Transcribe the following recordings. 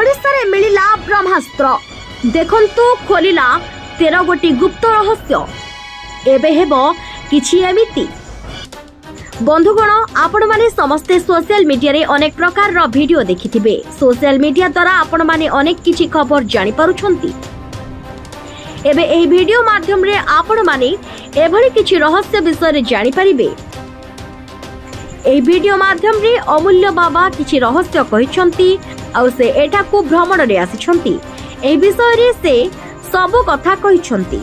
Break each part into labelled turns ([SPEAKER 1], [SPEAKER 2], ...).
[SPEAKER 1] ओडिशा रे मिलिला ब्रह्मास्त्र देखंतु खोलिला 13 गोटी गुप्त रहस्य एबे हेबो किछि एमिति। बंधुगण आपण माने समस्ते सोशल मीडिया रे अनेक प्रकार रो वीडियो देखिथिबे। सोशल मीडिया द्वारा आपण माने अनेक किछि खबर जानि पारुछंती। एबे एही वीडियो माध्यम रे आपण माने एभली किछि रहस्य विषय रे जानि परिबे। एही वीडियो माध्यम रे अमूल्य बाबा किछि रहस्य कहिछंती आ से एटा को भ्रमण रे आसिछंती। एही विषय रे से सब कथा कहिछंती।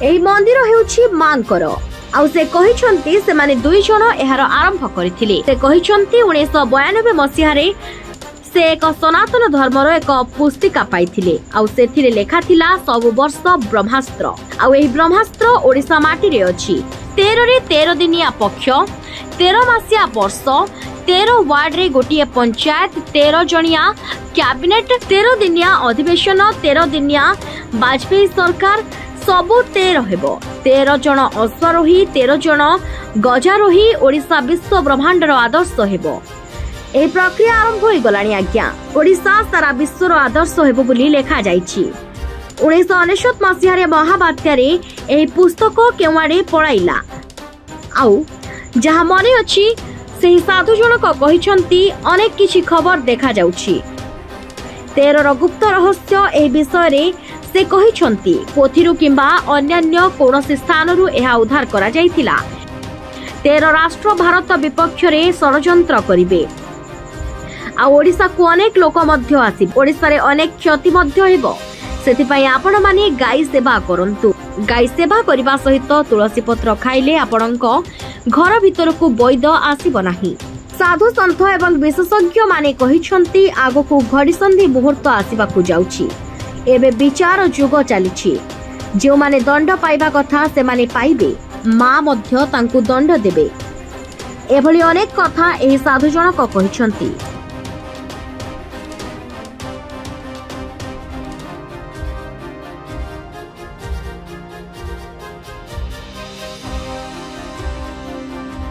[SPEAKER 1] एही मंदिर हेउछि मांकर आउ से कहिछंती से माने दुई जण एहार आरंभ करिथिले। से कहिछंती 1992 मसिहा रे से एक सनातन धर्मर एक पुस्तिका पाइथिले आउ सेथिरे लेखा थिला सब वर्ष ब्रह्मास्त्र। आउ एही ब्रह्मास्त्र ओडिसा माटी रे अछि। 13 रे 13 दिनिया पक्ष, 13 मासिया वर्ष, 13 वार्ड रे गोटिए पंचायत, 13 जणिया कैबिनेट, 13 दिनिया अधिवेशन, 13 दिनिया वाजपेयी सरकार सबु 13 हेबो। 13 जण अश्वारोही, 13 जण गजारोही ओडिशा विश्व ब्रह्मांडर आदर्श हेबो। एही प्रक्रिया आरंभ होई गलानी आज्ञा। ओडिशा सारा विश्वर आदर्श हेबो बोली लेखा जाईछि। 1999 मसिहा रे महाबात्या रे एही पुस्तक केवाडे पळाइला। आउ जहा मने अछि सेही साधु जनक कहिछंती अनेक किछि खबर देखा जाउछि। 13 रो गुप्त रहस्य एही विषय रे से कहिछंती। पोथिरु किंबा अन्यान्य कोनोसी स्थानरु एहा उद्धार करा जाइथिला। 13 राष्ट्र भारत विपक्ष रे षडयंत्र करिवे। आ ओडिसा को अनेक लोक मध्य आसी। ओडिसा रे अनेक क्षति मध्य हेबो। सेति पई आपण माने गाई सेवा करंतु। गाई सेवा करिबा सहित तुलसी पत्र खाइले आपणक घर भीतर को वैद आसीब नाही। साधु संत एवं विशेषज्ञ माने कहिछंती आगो घड़ीसंधि मुहूर्त आसीबा को जाउछि। एबे विचार जुग चलीछि। जो माने दंड पाइबा कथा से माने पाइबे। मां मध्य तांकु दंड देबे। एभली अनेक कथा एही साधु जनक कहिछंती।